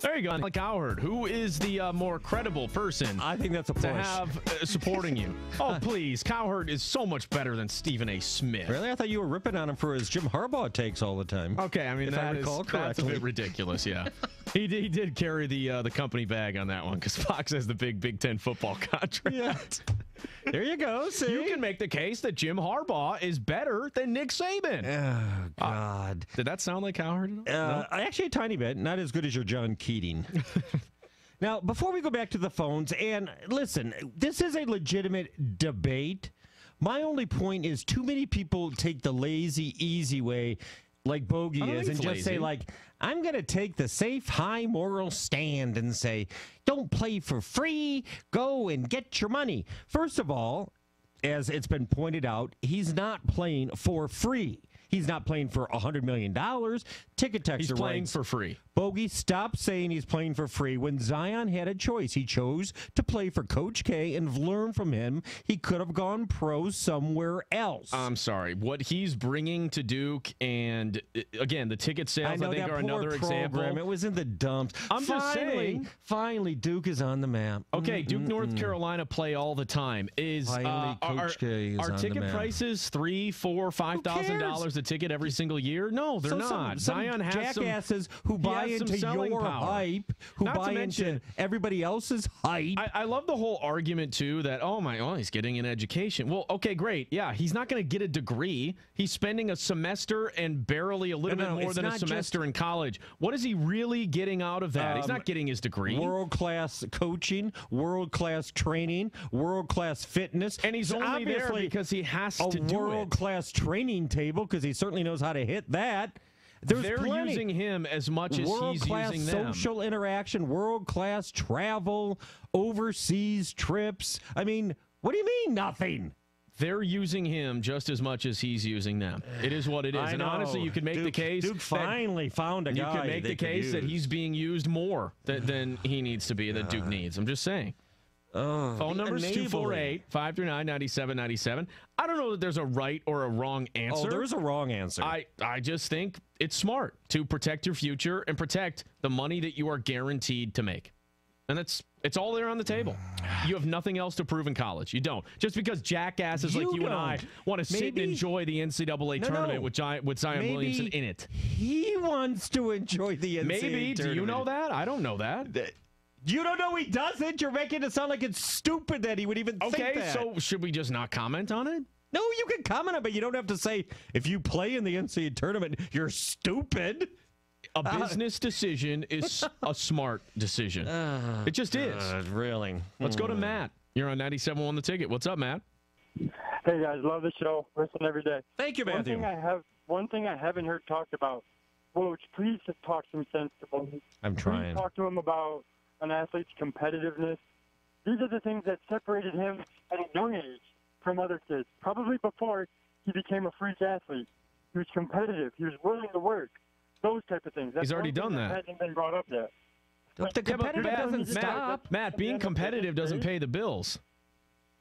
There you go. Like Cowherd, who is the more credible person I think that's a push. to have supporting you? Oh, please. Cowherd is so much better than Stephen A. Smith. Really? I thought you were ripping on him for his Jim Harbaugh takes all the time. Okay, I mean, that's a bit ridiculous, yeah. He did carry the company bag on that one because Fox has the Big Ten football contract. Yeah. There you go. See? You can make the case that Jim Harbaugh is better than Nick Saban. Oh, God. Did that sound like Cowherd? No? Actually, a tiny bit. Not as good as your John Keating. Now, before we go back to the phones, and listen, this is a legitimate debate. My only point is too many people take the lazy, easy way like Bogey is and just say, like, I'm going to take the safe, high moral stand and say, don't play for free, go and get your money. First of all, as it's been pointed out, he's not playing for free. He's not playing for $100 million. Ticket Texter He's playing for free. Bogey, stop saying he's playing for free. When Zion had a choice, he chose to play for Coach K and learn from him. He could have gone pro somewhere else. I'm sorry. What he's bringing to Duke, and again, the ticket sales, I think, are another example. It was in the dumps. I'm just saying. Finally, Duke is on the map. Okay, Duke, North Carolina play all the time. Coach K is are ticket prices $3,000, $4,000, $5,000 a ticket every single year? No, they're not. Zion has jackasses who buy into your hype, who buy into everybody else's hype. I love the whole argument too that he's getting an education. Well, okay, great. Yeah, he's not going to get a degree. He's spending a semester and barely a little bit more than a semester in college. What is he really getting out of that? He's not getting his degree. World-class coaching, world-class training, world-class fitness. And he's only there because he has to do it. A world-class training table because he certainly knows how to hit that. They're using him as much as he's using them. Social interaction, world-class travel, overseas trips. I mean, what do you mean nothing? They're using him just as much as he's using them. It is what it is. And honestly, you could make the case. Duke finally found a guy. You could make the case that he's being used more than he needs to be, that Duke needs. I'm just saying. Phone number is 248-539-9797. I don't know that there's a right or a wrong answer. Oh, there's a wrong answer. I just think it's smart to protect your future and protect the money that you are guaranteed to make. And it's all there on the table. You have nothing else to prove in college. You don't. Just because jackasses like you and I want to sit and enjoy the NCAA tournament with Zion Williamson in it. He wants to enjoy the NCAA tournament. Do you know that? I don't know that. You don't know he doesn't? You're making it sound like it's stupid that he would even think that. Okay, so should we just not comment on it? No, you can comment on it, but you don't have to say, if you play in the NCAA tournament, you're stupid. A business decision is a smart decision. It just is. Really? Let's go to Matt. You're on 97.1 The Ticket. What's up, Matt? Hey, guys. Love the show. Listen every day. Thank you, Matthew. One thing I haven't heard talked about, Woj, please talk some sense to Bogey. I'm trying. Please talk to him about an athlete's competitiveness. These are the things that separated him at a young age from other kids. Probably before he became a freak athlete. He was competitive. He was willing to work. Those type of things. He's already done that. Hasn't been brought up yet. The competitive doesn't stop. Matt, being competitive doesn't pay the bills.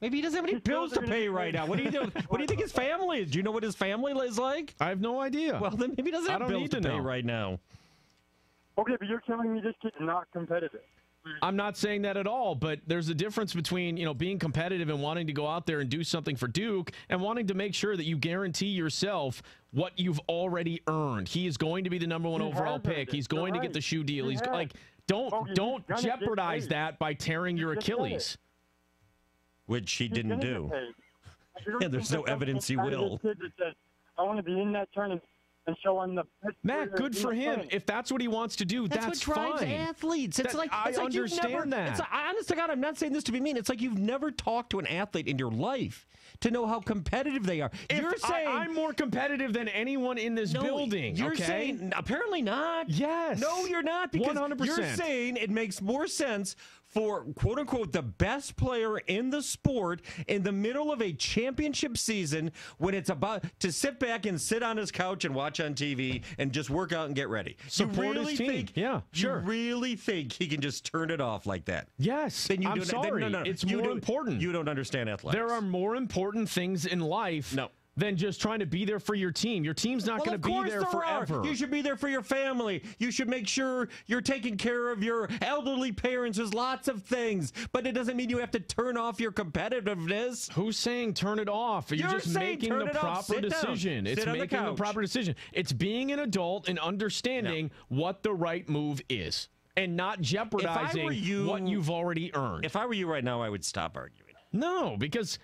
Maybe he doesn't have any bills to pay right now. What do you do? What do you think his family is? Do you know what his family is like? I have no idea. Well, then maybe he doesn't have bills to pay right now. Okay, but you're telling me this kid's not competitive. I'm not saying that at all, but there's a difference between, being competitive and wanting to go out there and do something for Duke and wanting to make sure that you guarantee yourself what you've already earned. He is going to be the number one overall pick. He's going to get the shoe deal. He's like, don't jeopardize that by tearing your Achilles. Which he didn't do. Yeah, there's no evidence he will. I want to be in that tournament. And show him the Matt, good for him. If that's what he wants to do, that's what drives fine. Athletes. It's like I understand that. It's like, honest to God, I'm not saying this to be mean. It's like you've never talked to an athlete in your life to know how competitive they are. You're saying I'm more competitive than anyone in this building. You're saying apparently not. Yes. No, you're not, because 100%. You're saying it makes more sense for, quote unquote, the best player in the sport in the middle of a championship season when it's about to sit back and sit on his couch and watch on TV and just work out and get ready. Support his team. Yeah, sure. You really think he can just turn it off like that? Yes. Then I'm sorry. No. It's more important. You don't understand athletics. There are more important things in life than just trying to be there for your team. Your team's not going to be there forever. You should be there for your family. You should make sure you're taking care of your elderly parents. There's lots of things, but it doesn't mean you have to turn off your competitiveness. Who's saying turn it off? You're just making the proper decision. It's making the proper decision. It's being an adult and understanding what the right move is and not jeopardizing what you've already earned. If I were you right now, I would stop arguing. No, because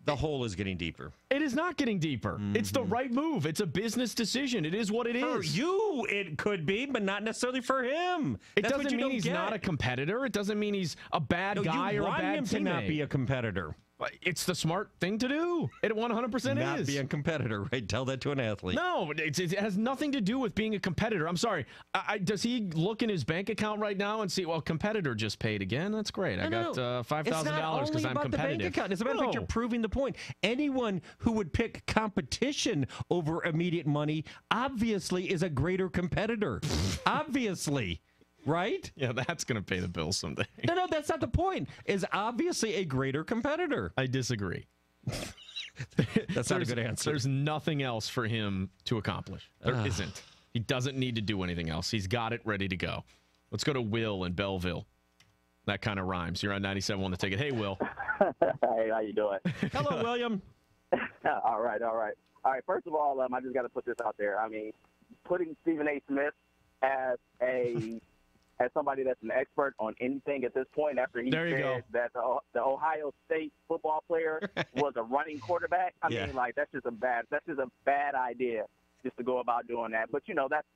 the hole is getting deeper. It is not getting deeper. It's the right move. It's a business decision. It is what it is. For you, it could be, but not necessarily for him. It doesn't mean he's not a competitor. It doesn't mean he's a bad guy or a bad teammate. You want him to not be a competitor. It's the smart thing to do. It 100% is. Not be a competitor, right? Tell that to an athlete. No, it has nothing to do with being a competitor. I'm sorry. Does he look in his bank account right now and see, well, competitor just paid again? That's great. I got $5,000 because I'm competitive. The bank account. As a matter of fact, you're proving the point. Anyone who would pick competition over immediate money obviously is a greater competitor. Obviously. Right? Yeah, that's going to pay the bills someday. No, that's not the point. Is obviously a greater competitor. I disagree. That's not a good answer. There's nothing else for him to accomplish. There isn't. He doesn't need to do anything else. He's got it ready to go. Let's go to Will in Belleville. That kind of rhymes. You're on 97.1 The Ticket. Hey, Will. Hey, how you doing? Hello, William. All right. First of all, I just got to put this out there. I mean, putting Stephen A. Smith as somebody that's an expert on anything at this point after he said that the Ohio State football player was a running quarterback. I mean, like, that's just a bad idea just to go about doing that. But,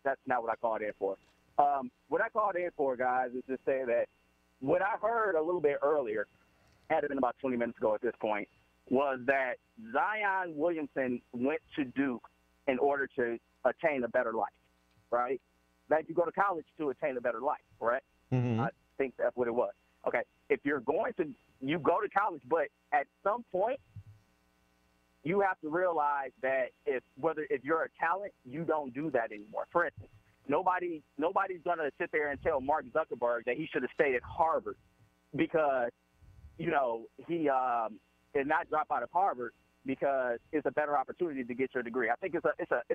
that's not what I called in for. What I called in for, guys, is to say that what I heard a little bit earlier, had it been about 20 minutes ago at this point, was that Zion Williamson went to Duke in order to attain a better life, right? That you go to college to attain a better life, correct? Mm-hmm. I think that's what it was. Okay, if you're going to, you go to college, but at some point, you have to realize that if you're a talent, you don't do that anymore. For instance, nobody's going to sit there and tell Mark Zuckerberg that he should have stayed at Harvard because, he did not drop out of Harvard because it's a better opportunity to get your degree. I think it's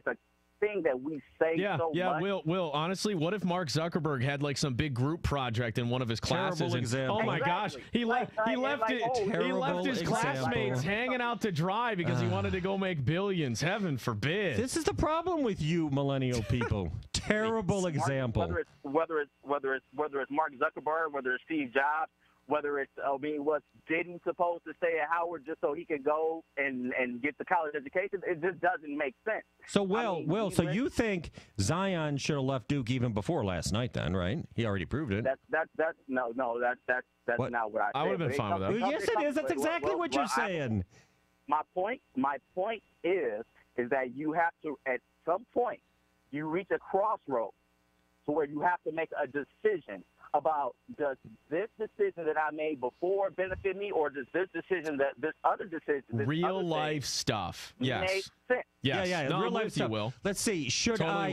a thing that we say so much. Yeah, Will, honestly, what if Mark Zuckerberg had like some big group project in one of his classes? Example. Oh my gosh, he left his classmates hanging out to dry because he wanted to go make billions. Heaven forbid. This is the problem with you millennial people. Terrible example. Whether it's Mark Zuckerberg, whether it's Steve Jobs, whether it's, was Diddy supposed to stay at Howard just so he could go and get the college education? It just doesn't make sense. So, so you think Zion should have left Duke even before last night then, right? He already proved it. That's not what I said. I would have been fine with that. Yes, it is. That's exactly what you're saying. My point is that you have to, at some point, you reach a crossroads to where you have to make a decision about, does this decision that I made before benefit me, or does this other decision, real life stuff, make sense? Yes. Yeah. No, real life stuff. Will. Let's see. Should I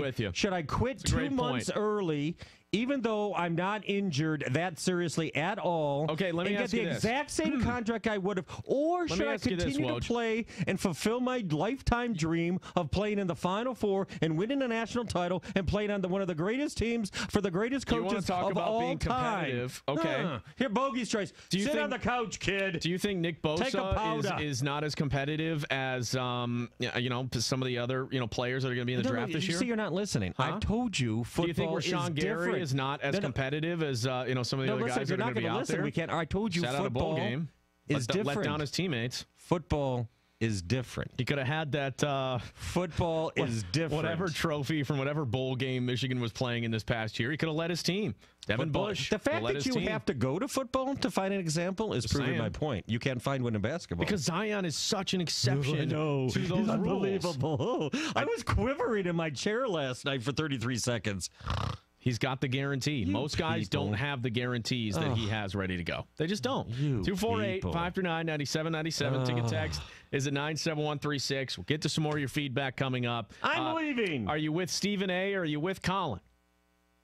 quit 2 months early, even though I'm not injured that seriously at all? Okay, let me ask you this. And get the exact same contract I would have, or should I continue to play and fulfill my lifetime dream of playing in the Final Four and winning a national title and playing on one of the greatest teams for the greatest coaches of all being time? Okay. Here, Bogey's choice. Sit on the couch, kid. Do you think Nick Bosa is not as competitive as some of the other players that are going to be in the draft this year? You see, you're not listening. I've told you football is different. Do you think Rashawn Gary is not as competitive as some of the other guys that are going to be out there? We can't. I told you football is different. Let down his teammates. Football is different. He could have had that. Football is different. Whatever trophy from whatever bowl game Michigan was playing in this past year, he could have led his team. Devin Bush. The fact that you have to go to football to find an example is proving my point. You can't find one in basketball. Because Zion is such an exception to those rules. Unbelievable. I was quivering in my chair last night for 33 seconds. He's got the guarantee. Most guys don't have the guarantees that he has ready to go. They just don't. 248-539-9797. Ticket text is at 97136. We'll get to some more of your feedback coming up. I'm leaving. Are you with Stephen A. or are you with Colin?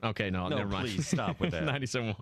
Okay, no, never mind. Please stop with that. 97.1.